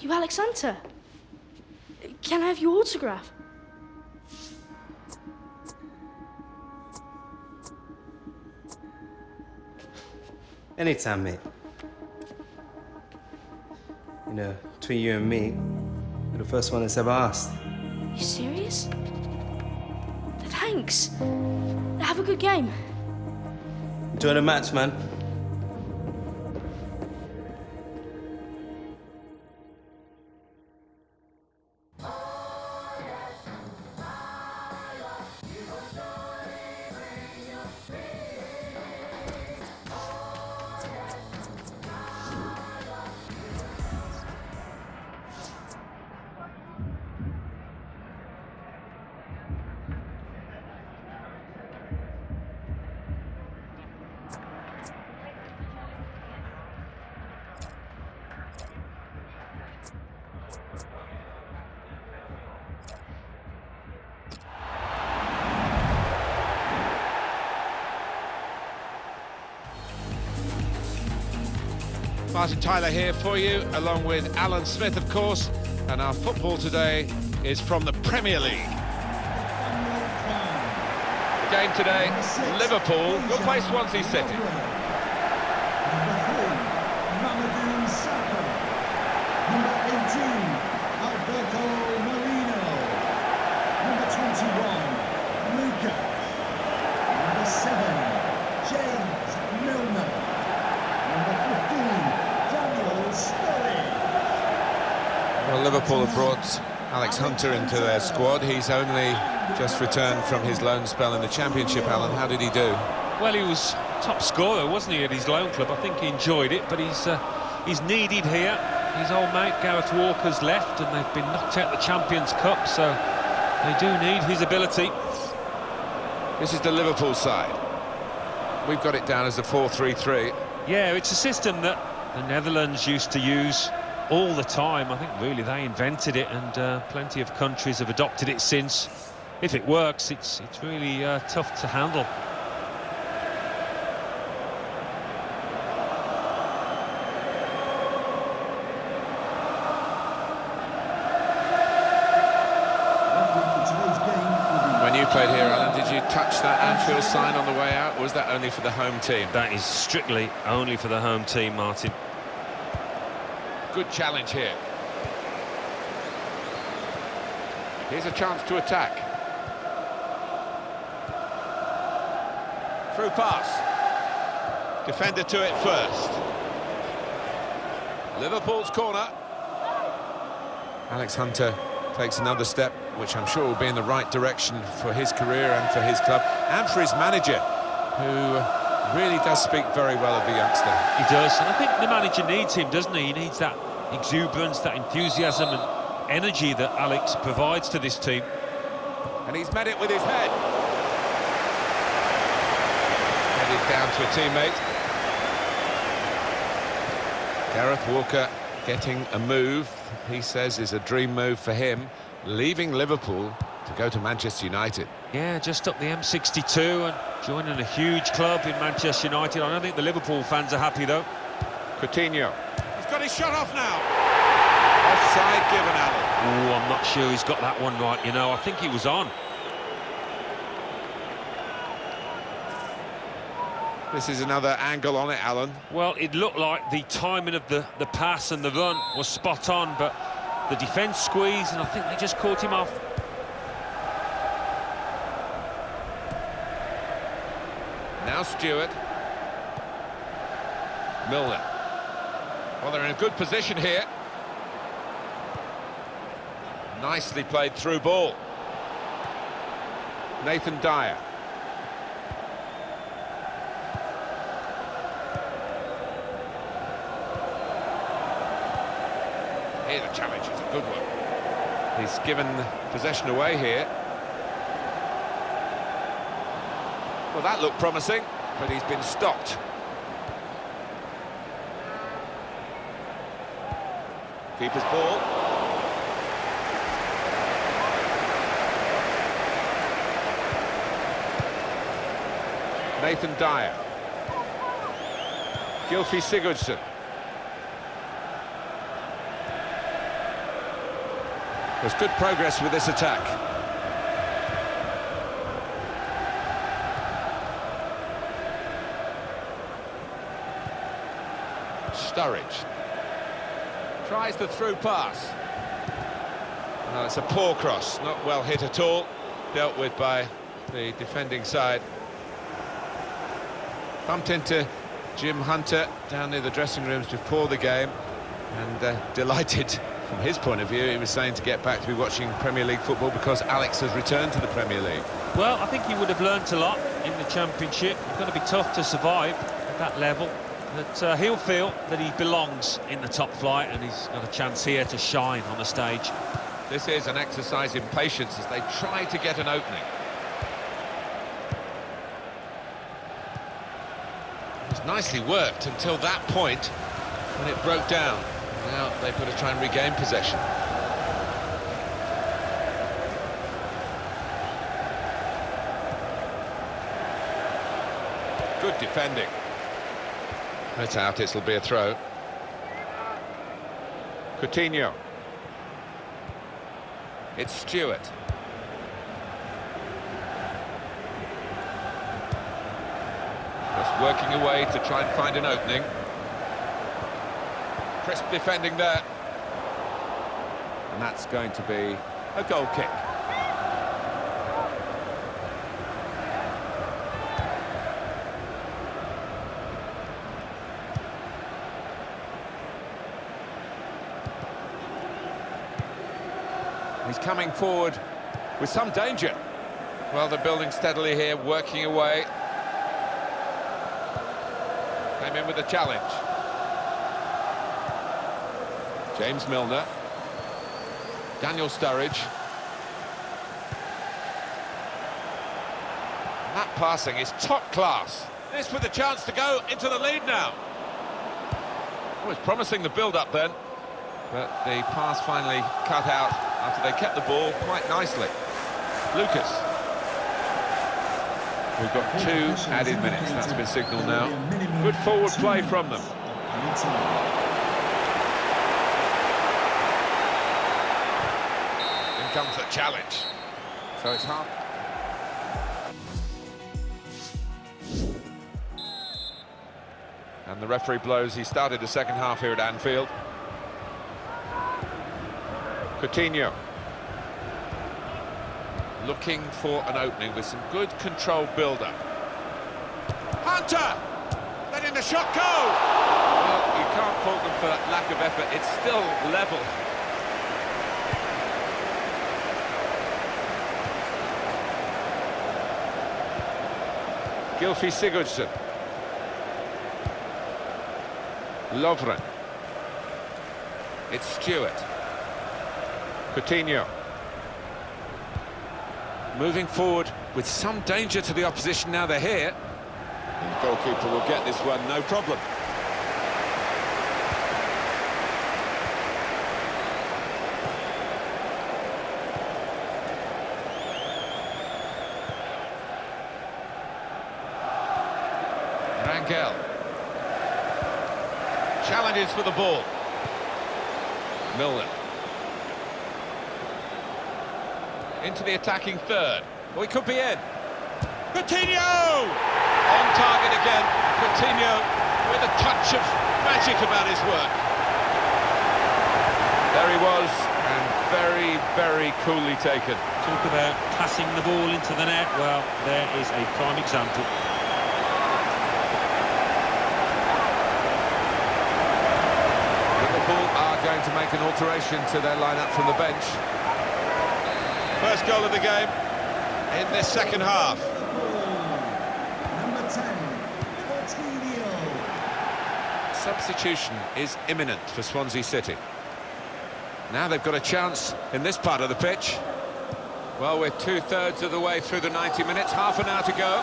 You Alex Hunter? Can I have your autograph? Anytime, mate. You know, between you and me, you're the first one that's ever asked. You serious? Thanks. Have a good game. Enjoy the match, man. Martin Tyler here for you, along with Alan Smith, of course, and our football today is from the Premier League. The game today, Liverpool, your place Swansea City. Well, Liverpool have brought Alex Hunter into their squad. He's only just returned from his loan spell in the Championship, Alan. How did he do? Well, he was top scorer, wasn't he, at his loan club? I think he enjoyed it, but he's needed here. His old mate Garth Walker's left, and they've been knocked out of the Champions Cup, so they do need his ability. This is the Liverpool side. We've got it down as a 4-3-3. Yeah, it's a system that the Netherlands used to use all the time. I think really they invented it, and plenty of countries have adopted it since. If it works, it's really tough to handle. When you played here, Alan, did you touch that Anfield sign on the way out, or was that only for the home team? That is strictly only for the home team, Martin. Good challenge here. Here's a chance to attack. Through pass. Defender to it first. Liverpool's corner. Alex Hunter takes another step, which I'm sure will be in the right direction for his career and for his club, and for his manager, who really does speak very well of the youngster. He does, and I think the manager needs him, doesn't he? He needs that exuberance, that enthusiasm and energy that Alex provides to this team. And he's met it with his head. Headed down to a teammate. Gareth Walker getting a move, he says is a dream move for him, leaving Liverpool to go to Manchester United. Yeah, just up the M62 and joining a huge club in Manchester United. I don't think the Liverpool fans are happy, though. Coutinho. He's got his shot off now. Offside given, Alan. Oh, I'm not sure he's got that one right, you know. I think he was on. This is another angle on it, Alan. Well, it looked like the timing of the pass and the run was spot on, but the defence squeezed, and I think they just caught him off. Now Stewart. Milner. Well, they're in a good position here. Nicely played through ball. Nathan Dyer. Here the challenge is a good one. He's given possession away here. Well, that looked promising, but he's been stopped. Keeper's ball. Nathan Dyer. Gylfi Sigurdsson. There's good progress with this attack. Sturridge tries the through pass. No, it's a poor cross, not well hit at all, dealt with by the defending side. Bumped into Jim Hunter down near the dressing rooms before the game, and delighted from his point of view. He was saying to get back to be watching Premier League football because Alex has returned to the Premier League. Well, I think he would have learnt a lot in the Championship. It's going to be tough to survive at that level, but he'll feel that he belongs in the top flight, and he's got a chance here to shine on the stage. This is an exercise in patience as they try to get an opening. It was nicely worked until that point when it broke down. Now they've got to try and regain possession. Good defending. It's out, it'll be a throw. Coutinho. It's Stewart. Just working away to try and find an opening. Crisp defending there. And that's going to be a goal kick. He's coming forward with some danger. Well, they're building steadily here, working away. Came in with a challenge. James Milner. Daniel Sturridge. That passing is top class. This with a chance to go into the lead now. Oh, it's promising the build-up then, but the pass finally cut out after they kept the ball quite nicely. Lucas. We've got 2 added minutes, that's been signalled now. Good forward play from them. In comes the challenge. So it's half. And the referee blows. He started the second half here at Anfield. Coutinho. Looking for an opening with some good controlled build-up. Hunter! Letting the shot go! Well, you can't fault them for that lack of effort. It's still level. Gylfi Sigurdsson. Lovren. It's Stewart. Coutinho. Moving forward with some danger to the opposition now they're here. The goalkeeper will get this one, no problem. Rangel. Challenges for the ball. Milner. Into the attacking third. Oh, he could be in. Coutinho! On target again. Coutinho with a touch of magic about his work. There he was, and very, very coolly taken. Talk about passing the ball into the net. Well, there is a prime example. Liverpool are going to make an alteration to their lineup from the bench. First goal of the game in this second half. Number 10, Coutinho. Substitution is imminent for Swansea City. Now they've got a chance in this part of the pitch. Well, we're 2/3 of the way through the 90 minutes, half an hour to go.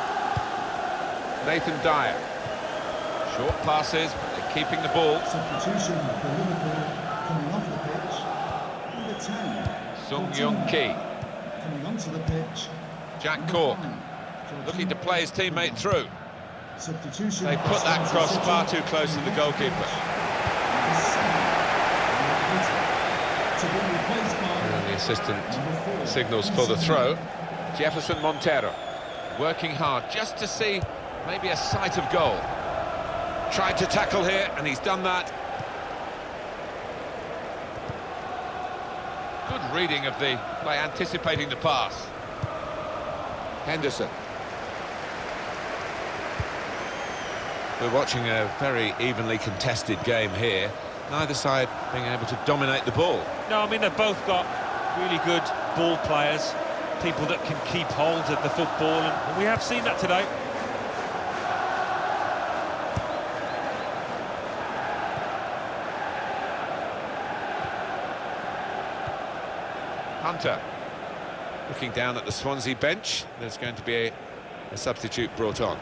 Nathan Dyer. Short passes, but they're keeping the ball. Substitution for Liverpool coming off the pitch. Number 10, Sung Young Ki. coming onto the pitch. Jack Number Cork 5, looking to play his teammate through. Substitution. They put that cross far too close to the goalkeeper. to be replaced by And the assistant number 4. signals for the throw. Jefferson Montero working hard just to see maybe a sight of goal. Tried to tackle here, and he's done that. Good reading of the play, anticipating the pass. Henderson. We're watching a very evenly contested game here. Neither side being able to dominate the ball. No, I mean, they've both got really good ball players, people that can keep hold of the football, and we have seen that today. Hunter looking down at the Swansea bench. There's going to be a substitute brought on.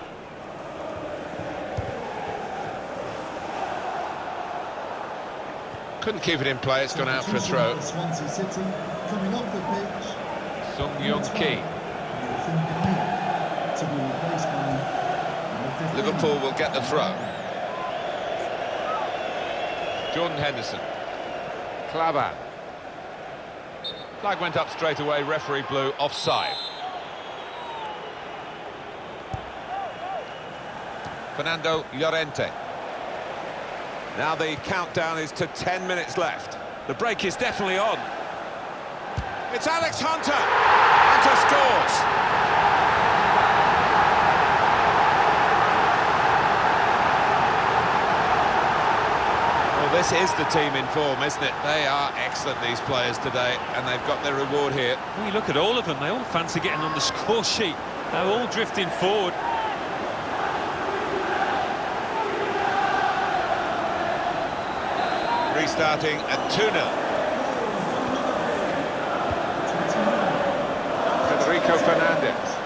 Couldn't keep it in play, it's gone out for a throw. Swansea City coming off the pitch. Sung Young Ki. To be replaced by number 15. Liverpool will get the throw. Jordan Henderson. Clavan. Flag went up straight away, referee blew offside. Fernando Llorente. Now the countdown is to 10 minutes left. The break is definitely on. It's Alex Hunter. Hunter scores. This is the team in form, isn't it? They are excellent, these players today, and they've got their reward here. When you look at all of them, they all fancy getting on the score sheet. They're all drifting forward. Restarting at 2-0. Federico Fernandez.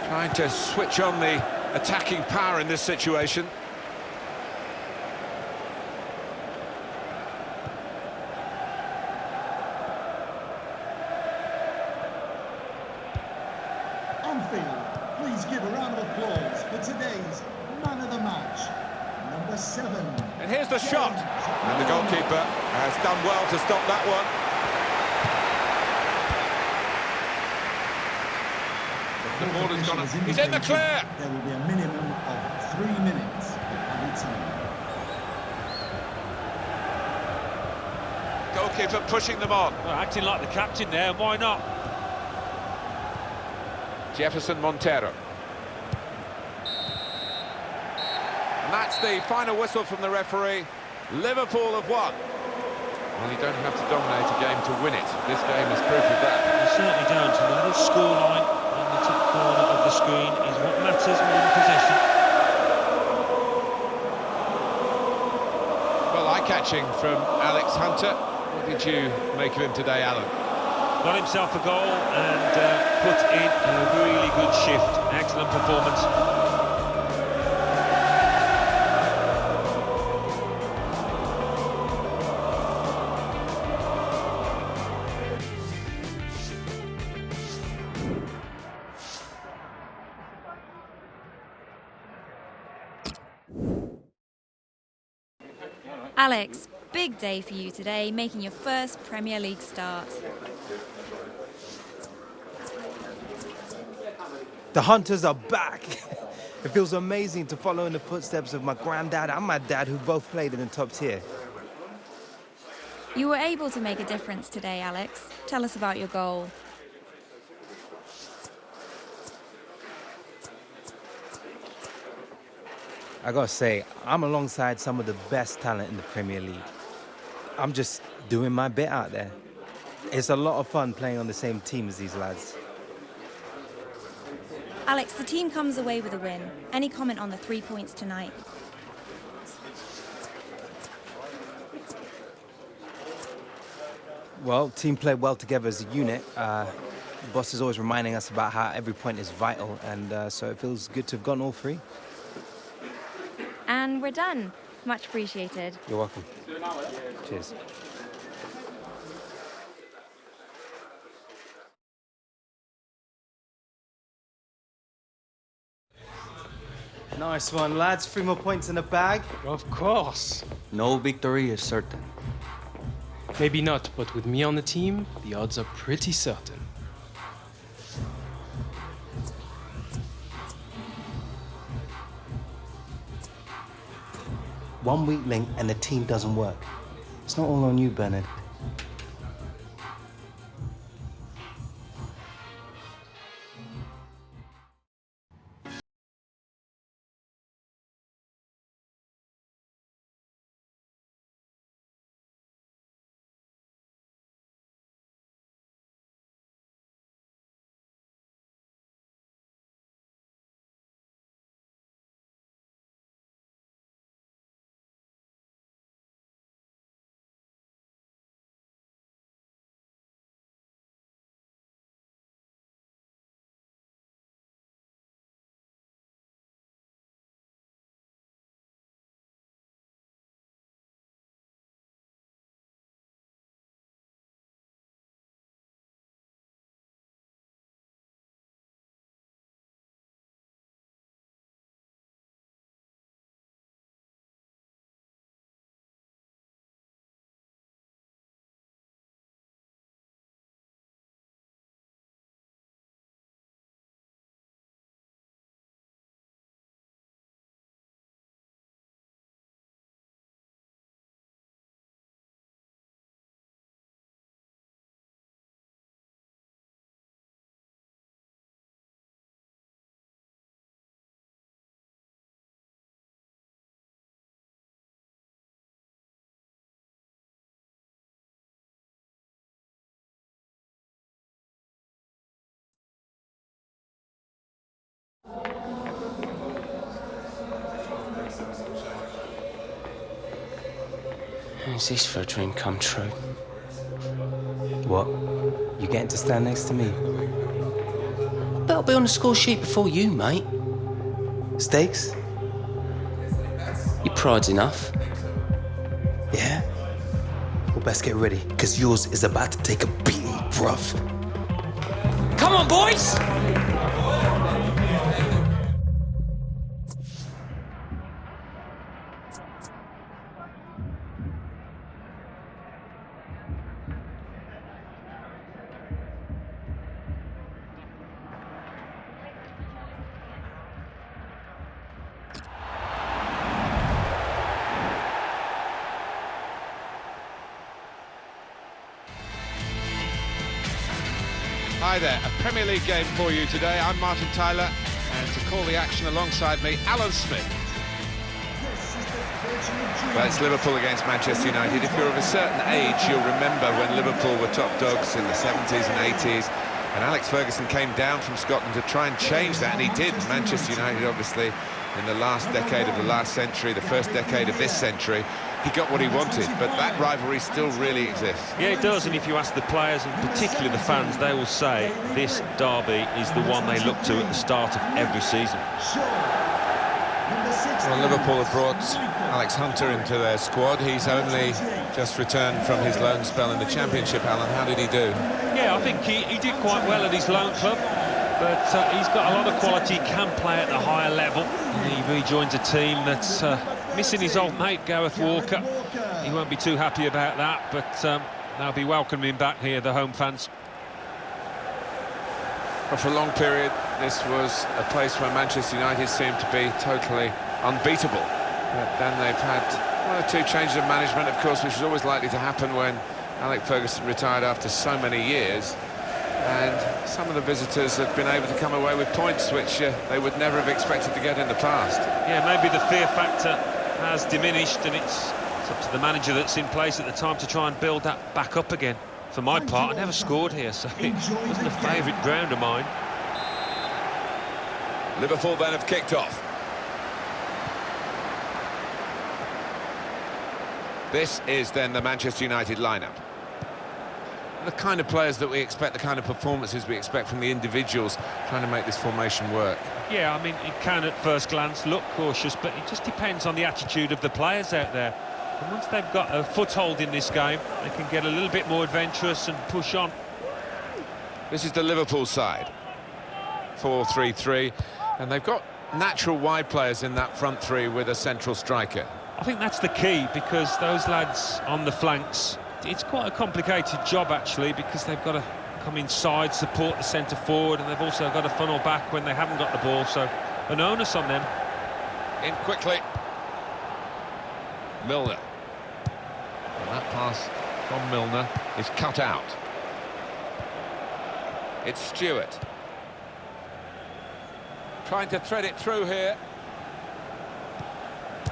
Trying to switch on the attacking power in this situation. Anfield, please give a round of applause for today's man of the match, number 7. And here's the shot. And the goalkeeper has done well to stop that one. The ball has gone up. He's in the clear. There will be a minimum of 3 minutes of added time. Goalkeeper pushing them on. Well, acting like the captain there, why not? Jefferson Montero. And that's the final whistle from the referee. Liverpool have won. Well, you don't have to dominate a game to win it. This game is proof of that. You certainly don't. And the little scoreline on the top corner of the screen is what matters more than possession. Well, eye-catching from Alex Hunter. What did you make of him today, Alan? Got himself a goal and put in a really good shift. Excellent performance. Alex, big day for you today, making your first Premier League start. The Hunters are back. It feels amazing to follow in the footsteps of my granddad and my dad, who both played in the top tier. You were able to make a difference today, Alex. Tell us about your goal. I gotta say, I'm alongside some of the best talent in the Premier League. I'm just doing my bit out there. It's a lot of fun playing on the same team as these lads. Alex, the team comes away with a win. Any comment on the 3 points tonight? Well, team played well together as a unit. The boss is always reminding us about how every point is vital, and so it feels good to have gotten all 3. And we're done. Much appreciated. You're welcome. Cheers. Nice one, lads. 3 more points in the bag. Of course. No victory is certain. Maybe not, but with me on the team, the odds are pretty certain. One weak link and the team doesn't work. It's not all on you, Bernard. How's this for a dream come true? What? You getting to stand next to me? I bet I'll be on the score sheet before you, mate. Stakes? Your pride's enough. Yeah? Well, best get ready, because yours is about to take a beating, bruv. Come on, boys! Hi there, a Premier League game for you today. I'm Martin Tyler, and to call the action alongside me, Alan Smith. Well, it's Liverpool against Manchester United. If you're of a certain age, you'll remember when Liverpool were top dogs in the 70s and 80s, and Alex Ferguson came down from Scotland to try and change that, and he did. Manchester United, obviously, in the last decade of the last century, the first decade of this century, he got what he wanted, but that rivalry still really exists. Yeah, it does, and if you ask the players, and particularly the fans, they will say this derby is the one they look to at the start of every season. Well, Liverpool have brought Alex Hunter into their squad. He's only just returned from his loan spell in the Championship. Alan, how did he do? Yeah, I think he did quite well at his loan club, but he's got a lot of quality, can play at the higher level. He rejoins a team that's missing his old mate, Garth Walker. He won't be too happy about that, but they'll be welcoming him back here, the home fans. Well, for a long period, this was a place where Manchester United seemed to be totally unbeatable. But then they've had 1 or 2 changes of management, of course, which is always likely to happen when Alex Ferguson retired after so many years. And some of the visitors have been able to come away with points which they would never have expected to get in the past. Yeah, maybe the fear factor has diminished, and it's up to the manager that's in place at the time to try and build that back up again. For my part, I never scored here, so it wasn't a favourite ground of mine. Liverpool then have kicked off. This is then the Manchester United lineup. The kind of players that we expect, the kind of performances we expect from the individuals trying to make this formation work. Yeah, I mean, it can at first glance look cautious, but it just depends on the attitude of the players out there. And once they've got a foothold in this game, they can get a little bit more adventurous and push on. This is the Liverpool side. 4-3-3, and they've got natural wide players in that front three with a central striker. I think that's the key, because those lads on the flanks, it's quite a complicated job actually, because they've got to come inside, support the centre forward, and they've also got to funnel back when they haven't got the ball, so an onus on them. In quickly. Milner. And that pass from Milner is cut out. It's Stewart. Trying to thread it through here.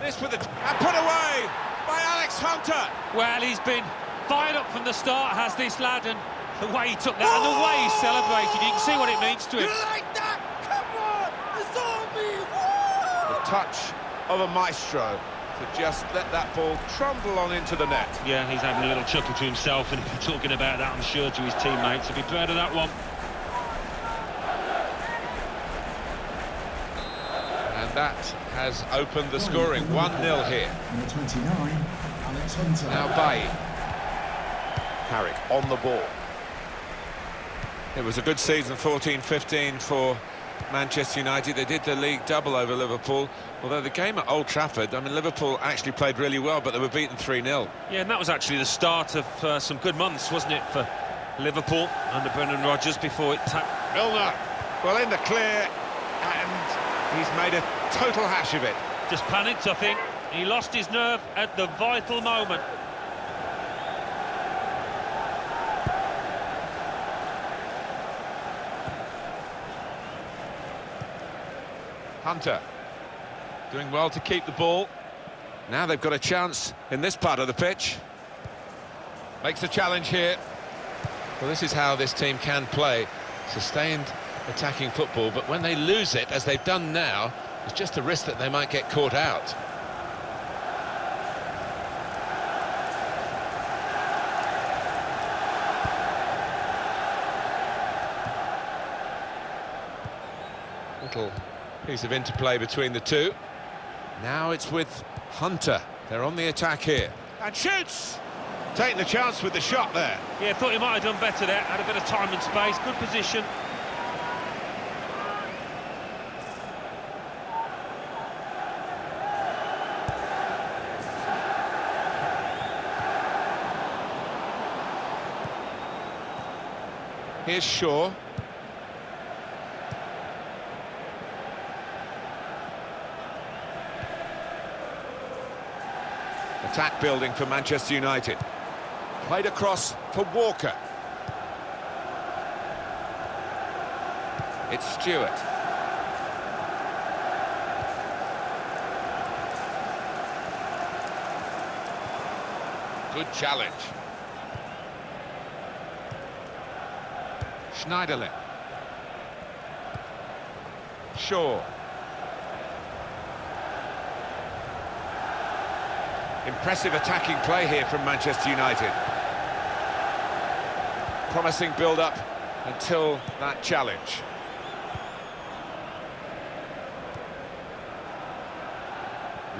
This with and put away by Alex Hunter. Well, he's been fired up from the start, has this lad, and the way he took that and the way he celebrated, you can see what it means to him. You like that? Come on! It's on me! Whoa! The touch of a maestro to just let that ball trundle on into the net. Yeah, he's having a little chuckle to himself, and he's talking about that, I'm sure, to his teammates. He'll be proud of that one. And that has opened the scoring. 1-0 here. Number 29, Alex Hunter. Now Bailly. Carrick on the ball. It was a good season, 14-15 for Manchester United. They did the league double over Liverpool, although the game at Old Trafford, I mean, Liverpool actually played really well, but they were beaten 3-0. Yeah, and that was actually the start of some good months, wasn't it, for Liverpool under Brendan Rodgers before it tapped. Milner, well, in the clear, and he's made a total hash of it. Just panicked, I think. He lost his nerve at the vital moment. Hunter doing well to keep the ball. Now they've got a chance in this part of the pitch. Makes a challenge here. Well, this is how this team can play. Sustained attacking football, but when they lose it, as they've done now, there's just a risk that they might get caught out. Little piece of interplay between the two. Now it's with Hunter. They're on the attack here. And shoots! Taking the chance with the shot there. Yeah, thought he might have done better there. Had a bit of time and space, good position. Here's Shaw. Attack building for Manchester United. Played across for Walker. It's Stewart. Good challenge. Schneiderlin. Shaw. Impressive attacking play here from Manchester United. Promising build-up until that challenge.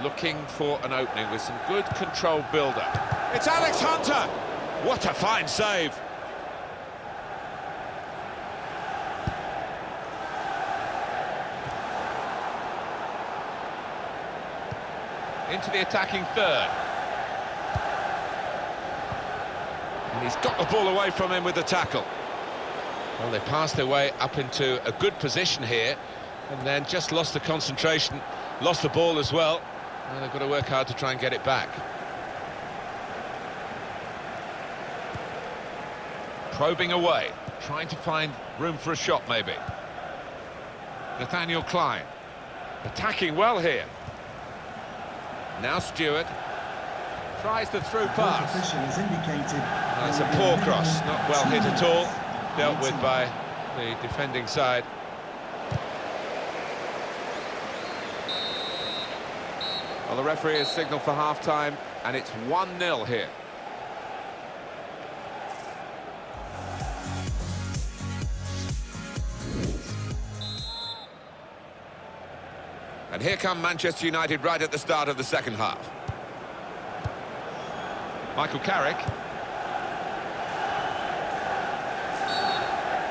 Looking for an opening with some good controlled build-up. It's Alex Hunter! What a fine save! Into the attacking third. And he's got the ball away from him with the tackle. Well, they passed their way up into a good position here, and then just lost the concentration, lost the ball as well. Well, they've got to work hard to try and get it back. Probing away, trying to find room for a shot maybe. Nathaniel Klein, attacking well here. Now Stewart tries the through pass. That's a poor cross, not well hit at all. Dealt with by the defending side. Well, the referee has signalled for half-time, and it's 1-0 here. And here come Manchester United right at the start of the second half. Michael Carrick.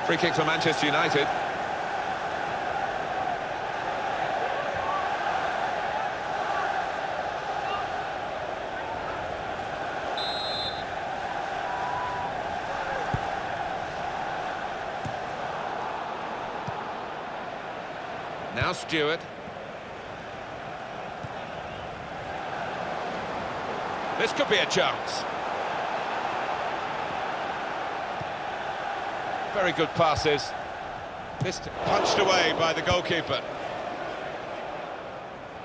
Free kick for Manchester United. Now Stewart. This could be a chance. Very good passes. This punched away by the goalkeeper.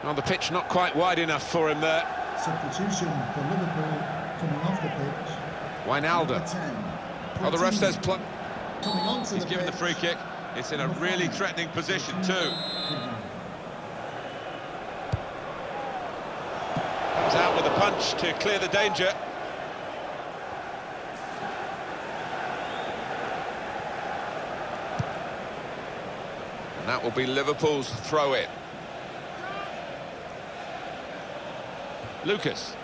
On the pitch, not quite wide enough for him there. Substitution for Liverpool coming off the pitch. Wijnaldum. Oh, the ref says coming onto he's the given the pitch. free kick. It's in a really threatening position too. Comes out with a punch to clear the danger. And that will be Liverpool's throw-in. Lucas,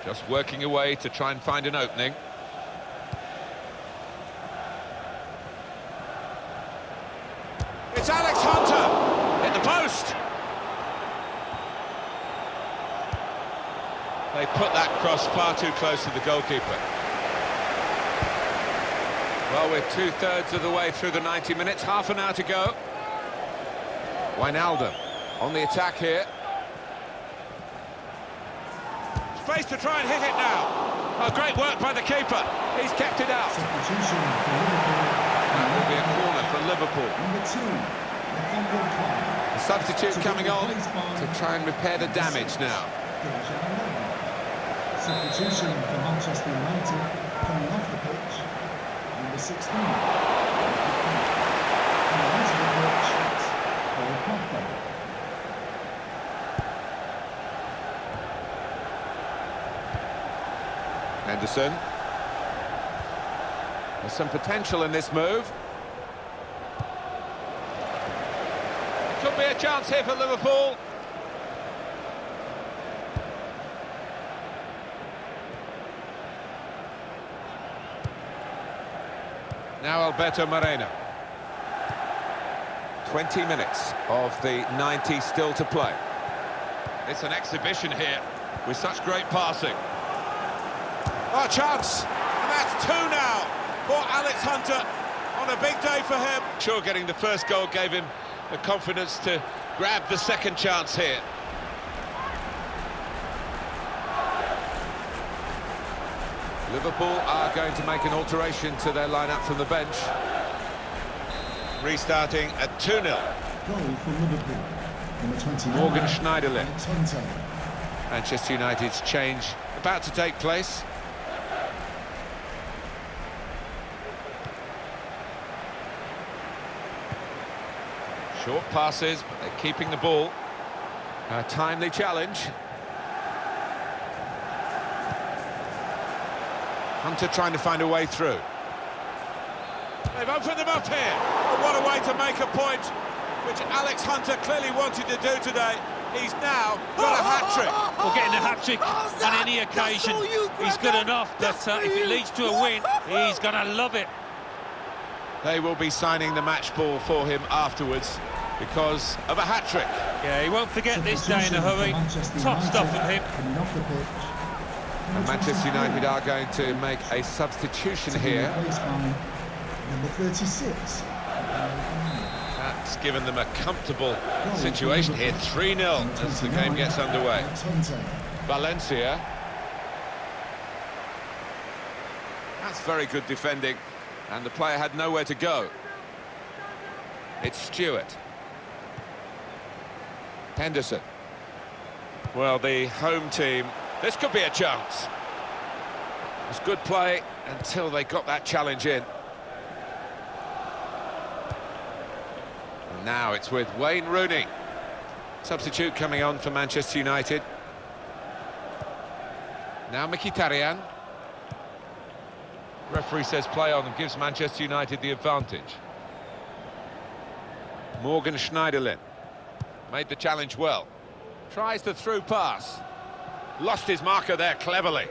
just working away to try and find an opening. It's Alex Hunter, hit the post. They put that cross far too close to the goalkeeper. Well, we're two-thirds of the way through the 90 minutes, half an hour to go. Wijnaldum on the attack here. Space to try and hit it now. Oh, great work by the keeper. He's kept it out. Substitution for Liverpool. That will be a corner for Liverpool. Number 2, Nathaniel Clark. The substitute coming on to try and repair the damage now. Substitution for Manchester United coming off the pitch. Number 16. Coming onto the pitch, Paul Pogba. Henderson. There's some potential in this move. Could be a chance here for Liverpool. Now Alberto Moreno. 20 minutes of the 90 still to play. It's an exhibition here with such great passing. Oh, chance! And that's 2 now for Alex Hunter on a big day for him. Sure, getting the first goal gave him the confidence to grab the second chance here. Liverpool are going to make an alteration to their lineup from the bench. Restarting at 2-0. Goal for Liverpool. Number 29. Morgan Schneiderlin. Alex Hunter. Manchester United's change about to take place. Short passes, but they're keeping the ball. A timely challenge. Hunter trying to find a way through. They've opened them up here. But what a way to make a point, which Alex Hunter clearly wanted to do today. He's now got a hat-trick. Well, getting a hat-trick on any occasion is good enough, but if it leads to a win, he's going to love it. They will be signing the match ball for him afterwards because of a hat-trick. Yeah, he won't forget this day in a hurry. Top stuff from him. Coming off the pitch. And Manchester United are going to make a substitution here. Number 36. That's given them a comfortable situation here. 3-0 as the game gets underway. Valencia. That's very good defending. And the player had nowhere to go. It's Stewart. Henderson. Well, the home team, this could be a chance. It was good play until they got that challenge in. And now it's with Wayne Rooney. Substitute coming on for Manchester United. Now Mkhitaryan. Referee says play on and gives Manchester United the advantage. Morgan Schneiderlin made the challenge well. Tries the through pass. Lost his marker there cleverly.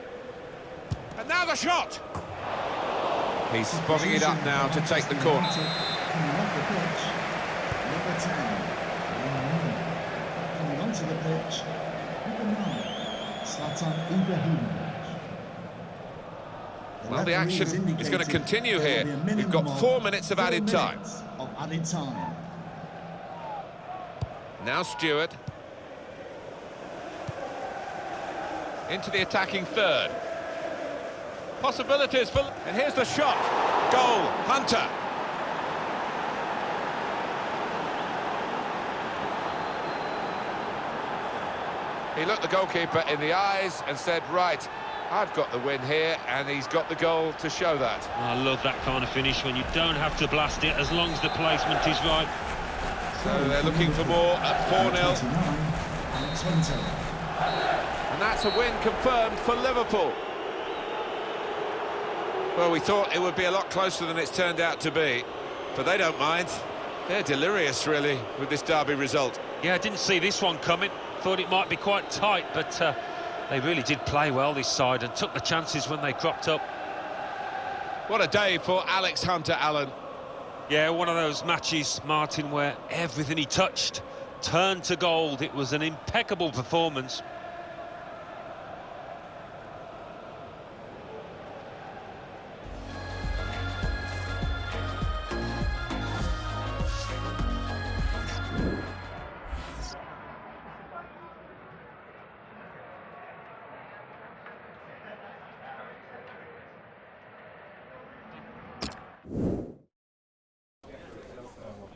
And now the shot! He's spotting it up now to take the corner. Coming off the pitch, number 10. Coming onto the pitch, number 9. Zlatan Ibrahimovic. Well, the action is going to continue here. We've got 4 minutes of added time. Now Stewart. Into the attacking third. Possibilities for... And here's the shot. Goal, Hunter. He looked the goalkeeper in the eyes and said, right, I've got the win here, and he's got the goal to show that. I love that kind of finish when you don't have to blast it as long as the placement is right. So they're looking for more at 4-0. 20. And that's a win confirmed for Liverpool. Well, we thought it would be a lot closer than it's turned out to be, but they don't mind. They're delirious, really, with this derby result. Yeah, I didn't see this one coming. Thought it might be quite tight, but they really did play well this side and took the chances when they cropped up. What a day for Alex Hunter, Alan. Yeah, one of those matches, Martin, where everything he touched turned to gold. It was an impeccable performance.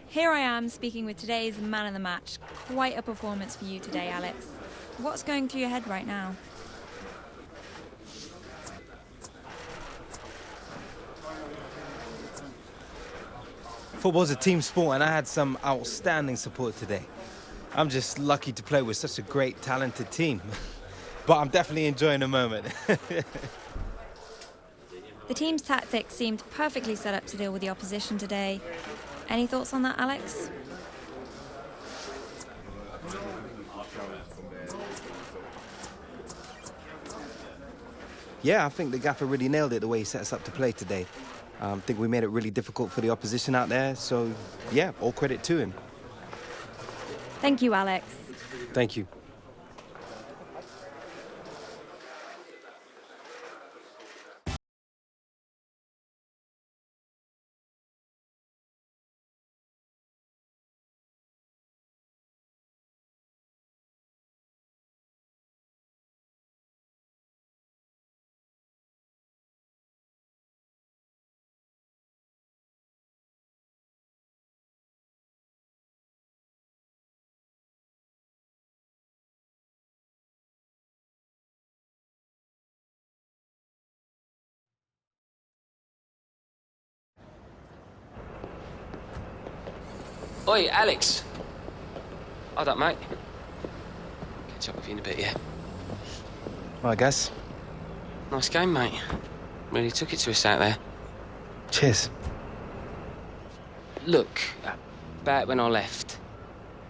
Here I am speaking with today's man of the match. Quite a performance for you today, Alex. What's going through your head right now? Football's a team sport, and I had some outstanding support today. I'm just lucky to play with such a great, talented team. But I'm definitely enjoying the moment. The team's tactics seemed perfectly set up to deal with the opposition today. Any thoughts on that, Alex? Yeah, I think the gaffer really nailed it the way he set us up to play today. I think we made it really difficult for the opposition out there, so yeah, all credit to him. Thank you, Alex. Thank you. Oi, Alex. Hold up, mate. Catch up with you in a bit, yeah? Well, I guess. Nice game, mate. Really took it to us out there. Cheers. Look, back when I left,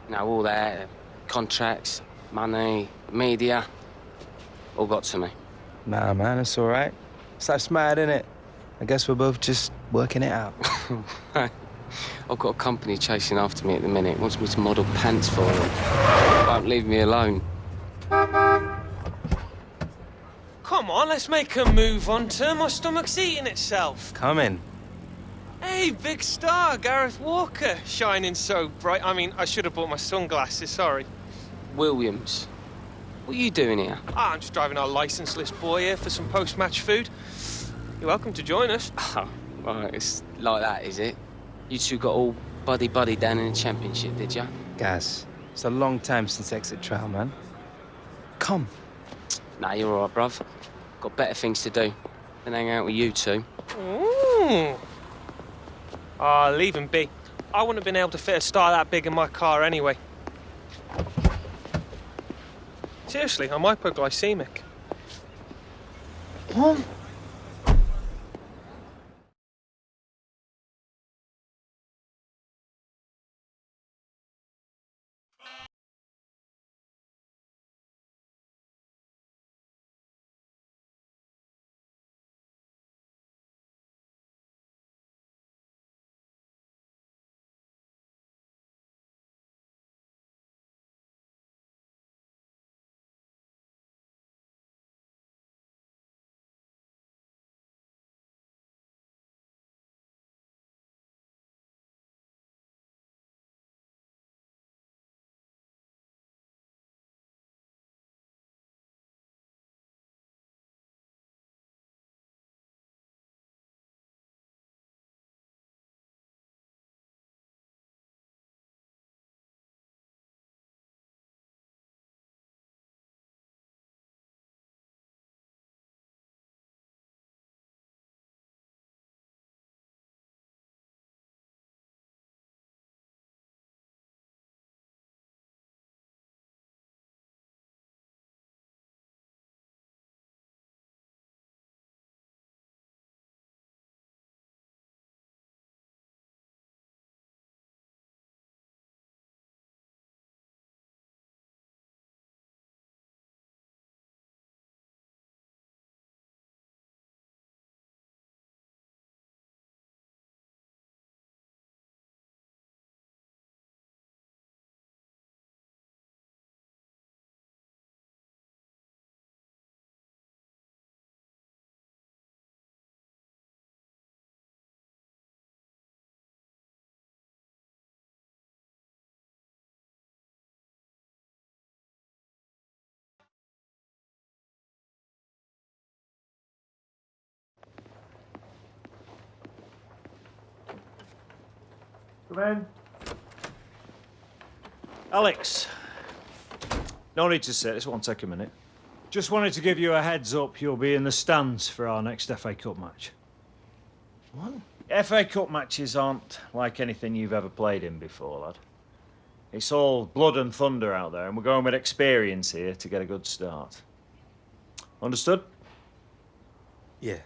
you know, all that, contracts, money, media, all got to me. Nah, man, it's all right. It's like mad, innit? I guess we're both just working it out. I've got a company chasing after me at the minute. Wants me to model pants for them. Won't leave me alone. Come on, let's make a move on to my stomach's eating itself. Come in. Hey, big star, Gareth Walker, shining so bright. I mean, I should have bought my sunglasses, sorry. Williams, what are you doing here? I'm just driving our licenseless boy here for some post-match food. You're welcome to join us. Oh, right, it's like that, is it? You two got all buddy-buddy down in the championship, did ya? Gaz, it's a long time since exit trial, man. Come. Nah, you're all right, bruv. Got better things to do than hang out with you two. Ooh. Ah, leave him be. I wouldn't have been able to fit a star that big in my car anyway. Seriously, I'm hypoglycemic. What? Come in. Alex. No need to sit, this won't take a minute. Just wanted to give you a heads up, you'll be in the stands for our next FA Cup match. What? FA Cup matches aren't like anything you've ever played in before, lad. It's all blood and thunder out there, and we're going with experience here to get a good start. Understood? Yeah.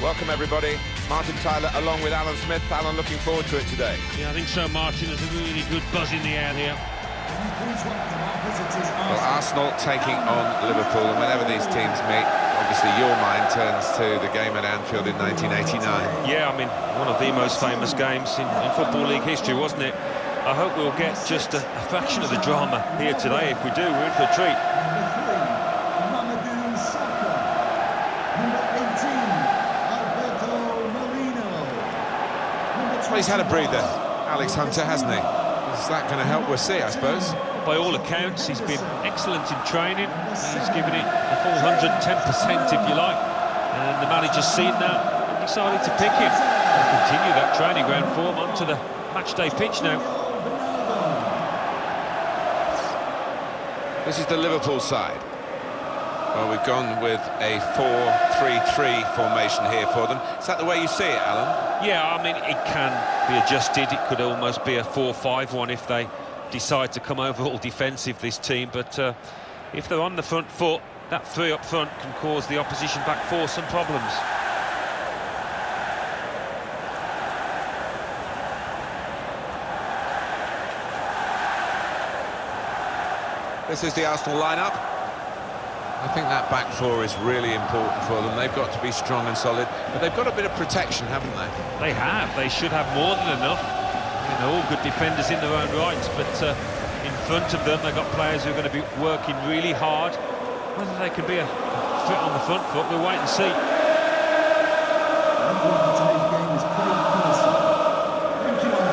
Welcome everybody. Martin Tyler along with Alan Smith. Alan, looking forward to it today. Yeah, I think so, Martin. There's a really good buzz in the air here. Well, Arsenal taking on Liverpool, and whenever these teams meet, obviously your mind turns to the game at Anfield in 1989. Yeah, I mean, one of the most famous games in Football League history, wasn't it? I hope we'll get just a fraction of the drama here today. If we do, we're in for a treat. Well, he's had a breather, Alex Hunter, hasn't he? Is that going to help? We'll see, I suppose. By all accounts, he's been excellent in training. He's given it the full 110%, if you like. And the manager's seen that and decided to pick him and continue that training ground form onto the matchday pitch now. This is the Liverpool side. Well, we've gone with a 4-3-3 formation here for them. Is that the way you see it, Alan? Yeah, I mean, it can be adjusted. It could almost be a 4-5-1 if they decide to come over all defensive, this team. But if they're on the front foot, that three up front can cause the opposition back four some problems. This is the Arsenal lineup. I think that back four is really important for them. They've got to be strong and solid, but they've got a bit of protection, haven't they? They have. They should have more than enough. You know, all good defenders in their own rights, but in front of them, they've got players who are going to be working really hard. Whether they can be a threat on the front foot, we'll wait and see.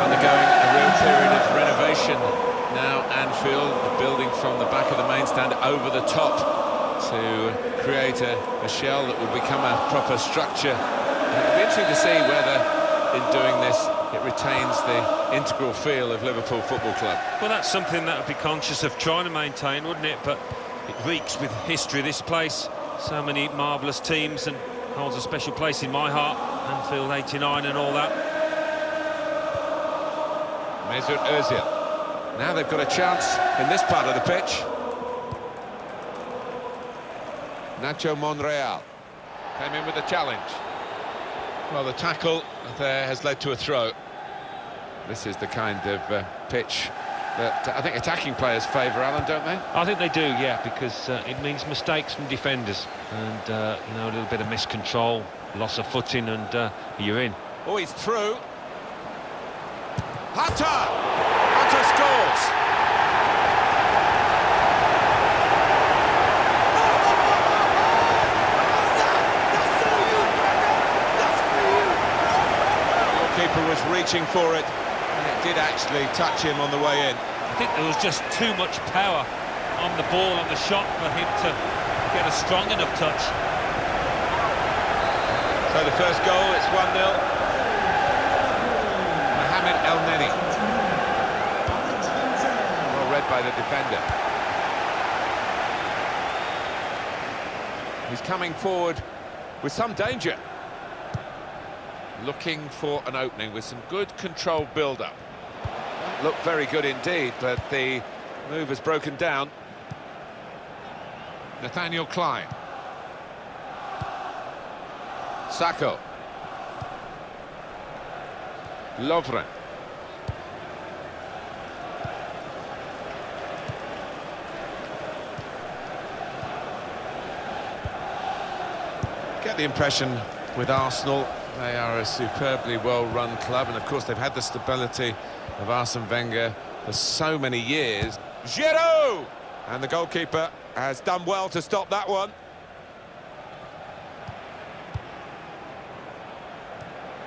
Undergoing a real period of renovation now. Anfield, the building from the back of the main stand over the top to create a shell that will become a proper structure. It'll be interesting to see whether, in doing this, it retains the integral feel of Liverpool Football Club. Well, that's something that would be conscious of trying to maintain, wouldn't it? But it reeks with history, this place. So many marvellous teams, and holds a special place in my heart. Anfield 89 and all that. Mesut Ozil. Now they've got a chance in this part of the pitch. Nacho Monreal came in with a challenge. Well, the tackle there has led to a throw. This is the kind of pitch But I think attacking players favour Alan, don't they? I think they do, yeah, because it means mistakes from defenders and, you know, a little bit of miscontrol, loss of footing, and you're in. Oh, he's through. Hunter! Hunter scores! The goalkeeper was reaching for it, and it did actually touch him on the way in. I think there was just too much power on the ball, on the shot, for him to get a strong enough touch. So the first goal, it's 1-0. Mohamed El Neni. Well read by the defender. He's coming forward with some danger. Looking for an opening with some good controlled build-up. Looked very good indeed, but the move has broken down. Nathaniel Klein. Sacco. Lovren. Get the impression with Arsenal, they are a superbly well-run club, and of course they've had the stability of Arsene Wenger for so many years. Giroud! And the goalkeeper has done well to stop that one.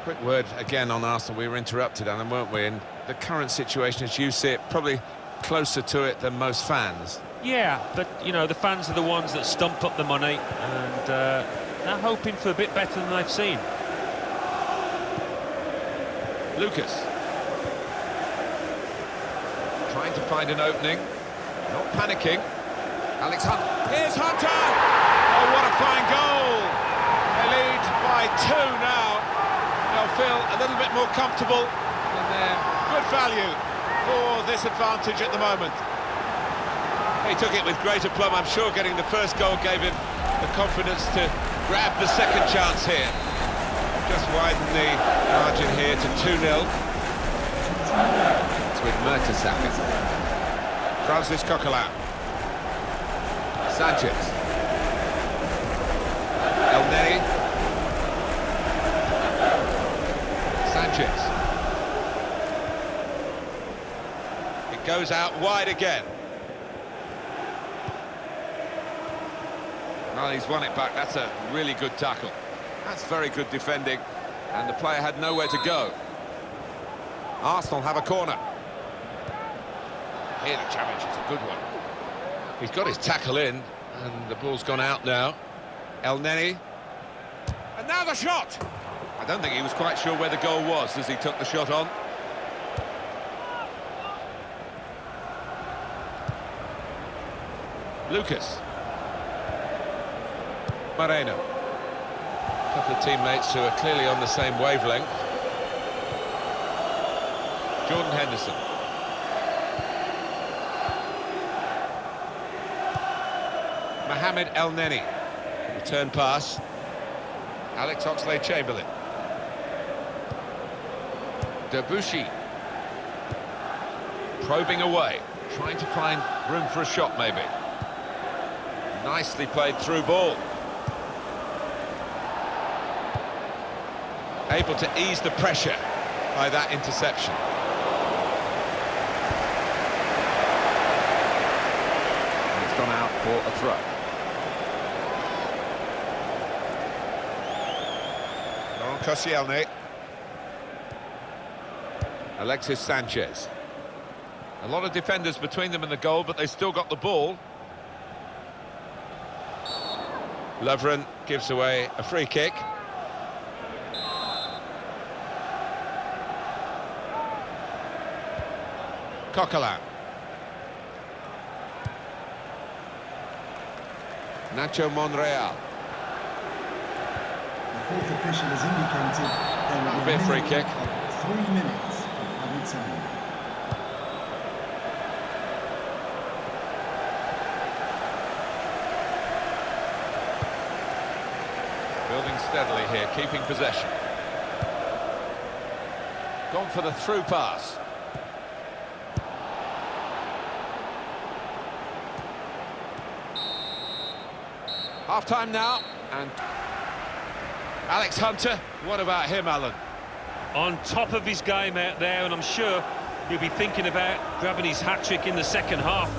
Quick word again on Arsenal. We were interrupted, Alan, weren't we? And the current situation, as you see it, probably closer to it than most fans. Yeah, but, you know, the fans are the ones that stump up the money, and they're hoping for a bit better than they've seen. Lucas. Trying to find an opening. Not panicking. Alex Hunt. Here's Hunter! Oh, what a fine goal! They lead by 2 now. They'll feel a little bit more comfortable, and they're good value for this advantage at the moment. He took it with great aplomb. I'm sure getting the first goal gave him the confidence to grab the second chance here. Just widen the margin here to 2-0. It's with Mertesacker. Francis Coquelin. Sanchez. El Neni. Sanchez. It goes out wide again. Well, he's won it back. That's a really good tackle. That's very good defending, and the player had nowhere to go. Arsenal have a corner. Here the challenge is a good one. He's got his tackle in, and the ball's gone out now. El Neni. And now the shot! I don't think he was quite sure where the goal was as he took the shot on. Lucas. Moreno. A couple of teammates who are clearly on the same wavelength. Jordan Henderson. Mohamed El Neni. Return pass. Alex Oxlade-Chamberlain. Debuchy. Probing away. Trying to find room for a shot, maybe. Nicely played through ball. Able to ease the pressure by that interception. And it's gone out for a throw. Laurent Koscielny. Alexis Sanchez. A lot of defenders between them and the goal, but they still got the ball. Lovren gives away a free kick. Coquelin. Nacho Monreal. The fourth official has indicated there will be a free kick. 3 minutes of added time. Building steadily here, keeping possession. Gone for the through pass. Half-time now, and Alex Hunter, what about him, Alan? On top of his game out there, and I'm sure he'll be thinking about grabbing his hat-trick in the second half.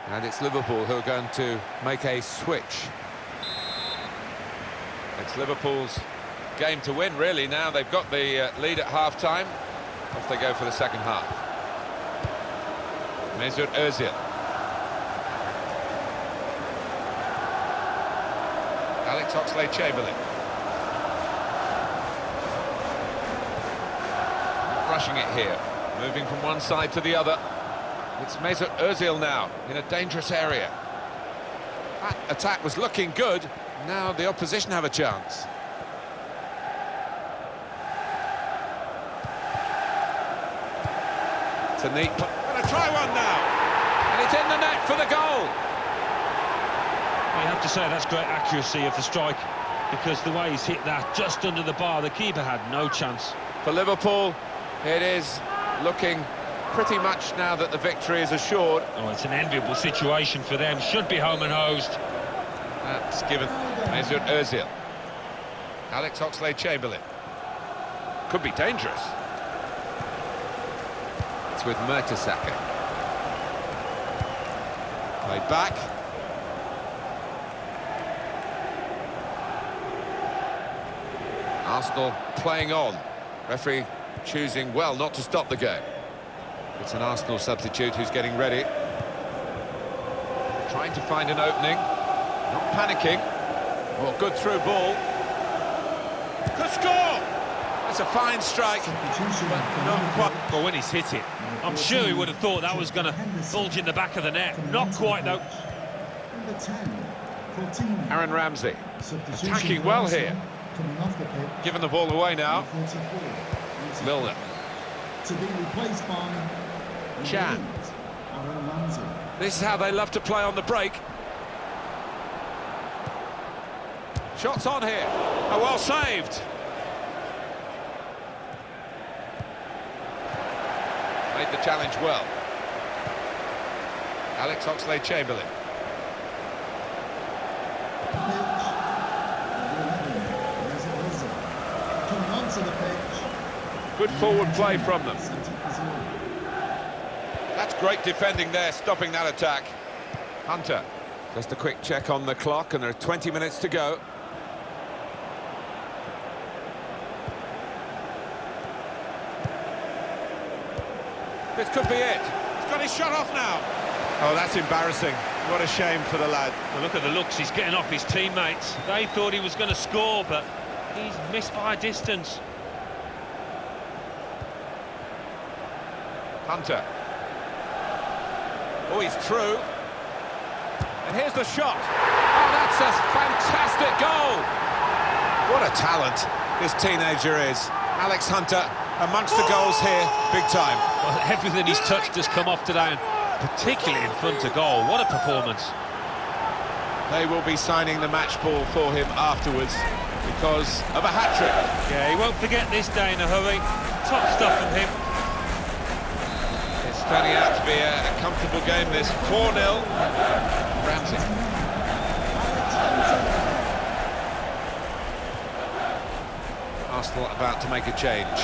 And it's Liverpool who are going to make a switch. It's Liverpool's game to win, really, now. They've got the lead at half-time. Off they go for the second half. Mesut Ozil. Alex Oxlade-Chamberlain. Rushing it here, moving from one side to the other. It's Mesut Ozil now, in a dangerous area. That attack was looking good, now the opposition have a chance. It's a neat... Gonna try one now! And it's in the net for the goal! You have to say that's great accuracy of the strike, because the way he's hit that just under the bar, the keeper had no chance. For Liverpool, it is looking pretty much now that the victory is assured. Oh, it's an enviable situation for them. Should be home and hosed. That's given Mesut Ozil. Alex Oxlade-Chamberlain. Could be dangerous. It's with Mertesacker. Played back. Arsenal playing on. Referee choosing well not to stop the game. It's an Arsenal substitute who's getting ready. Trying to find an opening. Not panicking. Well, good through ball. Could score! It's a fine strike, but not quite. Well, when he's hit it, I'm sure he would have thought that was going to bulge in the back of the net. Not quite, though. Number 10, Coutinho. Aaron Ramsey Substitution attacking for well Arsenal, here. coming off the pitch. Giving the ball away now. 44, Milner. to be replaced by Chan. Aaron Ramsey. This is how they love to play on the break. Shots on here. Oh, well saved. Made the challenge well. Alex Oxlade-Chamberlain. Coming onto the pitch. Good forward play from them. That's great defending there, stopping that attack. Hunter. Just a quick check on the clock, and there are 20 minutes to go. This could be it. He's got his shot off now. Oh, that's embarrassing. What a shame for the lad. Well, look at the looks he's getting off his teammates. They thought he was going to score, but he's missed by a distance. Hunter. Oh, he's through. And here's the shot. Oh, that's a fantastic goal. What a talent this teenager is. Alex Hunter amongst the goals here, big time. Well, everything he's touched has come off today, and particularly in front of goal. What a performance. They will be signing the match ball for him afterwards because of a hat-trick. Yeah, he won't forget this day in a hurry. Top stuff from him. It's turning out to be a comfortable game, this. 4-0. Ramsey. Arsenal about to make a change.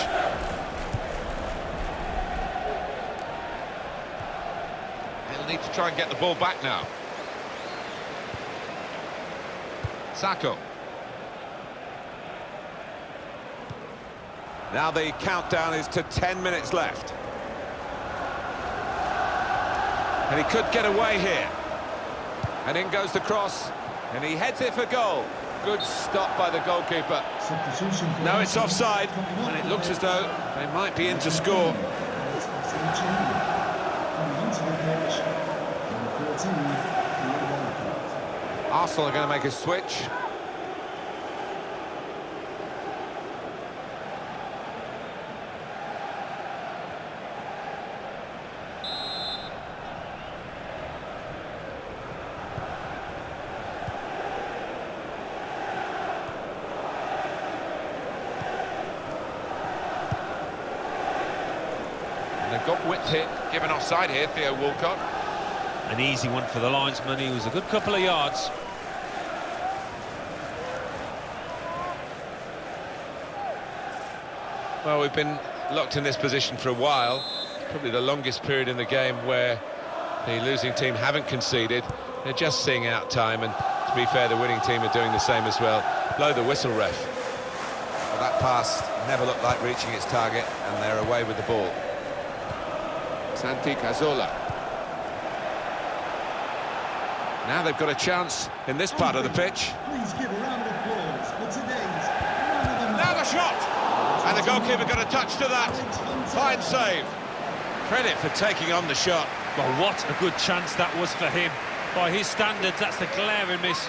They'll need to try and get the ball back now. Sacco. Now the countdown is to 10 minutes left. And he could get away here. And in goes the cross. And he heads it for goal. Good stop by the goalkeeper. Now it's offside. And it looks as though they might be in to score. Arsenal are going to make a switch. got width here, given offside here, Theo Walcott. An easy one for the linesman. He was a good couple of yards. Well, we've been locked in this position for a while. Probably the longest period in the game where the losing team haven't conceded. They're just seeing out time, and to be fair, the winning team are doing the same as well. Blow the whistle, ref. Well, that pass never looked like reaching its target, and they're away with the ball. Santi Cazorla. Now they've got a chance in this part of the pitch. Please give a round of applause for today's man of the match. Now the shot! And the goalkeeper got a touch to that. Fine save. Credit for taking on the shot. Well, what a good chance that was for him. By his standards, that's a glaring miss.